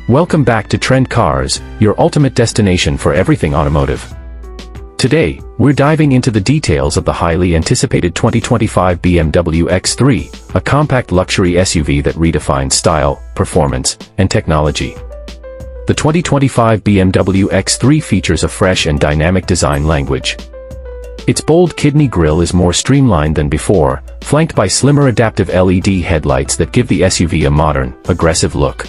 Welcome back to Trend Cars, your ultimate destination for everything automotive. Today, we're diving into the details of the highly anticipated 2025 BMW X3, a compact luxury SUV that redefines style, performance, and technology. The 2025 BMW X3 features a fresh and dynamic design language. Its bold kidney grille is more streamlined than before, flanked by slimmer adaptive LED headlights that give the SUV a modern, aggressive look.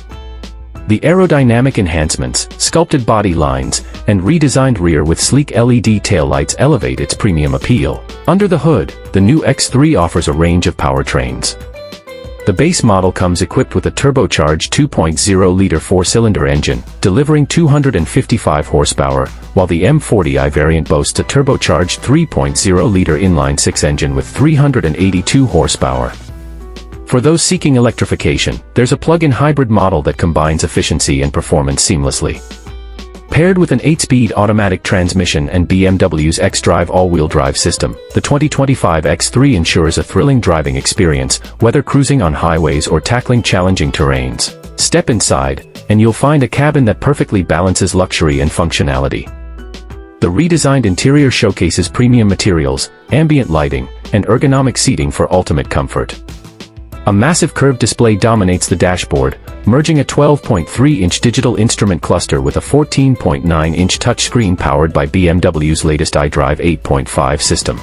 The aerodynamic enhancements, sculpted body lines, and redesigned rear with sleek LED taillights elevate its premium appeal. Under the hood, the new X3 offers a range of powertrains. The base model comes equipped with a turbocharged 2.0-liter four-cylinder engine, delivering 255 horsepower, while the M40i variant boasts a turbocharged 3.0-liter inline-six engine with 382 horsepower. For those seeking electrification, there's a plug-in hybrid model that combines efficiency and performance seamlessly. Paired with an 8-speed automatic transmission and BMW's xDrive all-wheel drive system, the 2025 X3 ensures a thrilling driving experience, whether cruising on highways or tackling challenging terrains. Step inside, and you'll find a cabin that perfectly balances luxury and functionality. The redesigned interior showcases premium materials, ambient lighting, and ergonomic seating for ultimate comfort. A massive curved display dominates the dashboard, merging a 12.3-inch digital instrument cluster with a 14.9-inch touchscreen powered by BMW's latest iDrive 8.5 system.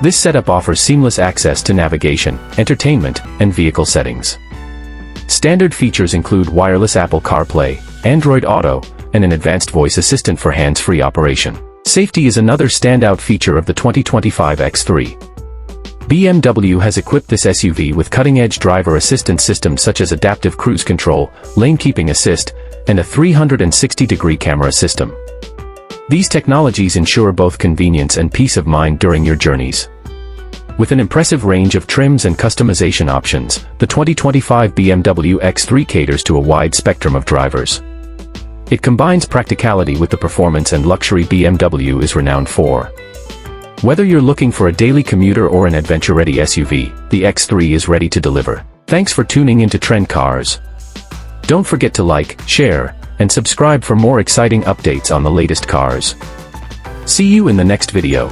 This setup offers seamless access to navigation, entertainment, and vehicle settings. Standard features include wireless Apple CarPlay, Android Auto, and an advanced voice assistant for hands-free operation. Safety is another standout feature of the 2025 X3. BMW has equipped this SUV with cutting-edge driver assistance systems such as adaptive cruise control, lane keeping assist, and a 360-degree camera system. These technologies ensure both convenience and peace of mind during your journeys. With an impressive range of trims and customization options, the 2025 BMW X3 caters to a wide spectrum of drivers. It combines practicality with the performance and luxury BMW is renowned for. Whether you're looking for a daily commuter or an adventure-ready SUV, the X3 is ready to deliver. Thanks for tuning into Trend Cars. Don't forget to like, share, and subscribe for more exciting updates on the latest cars. See you in the next video.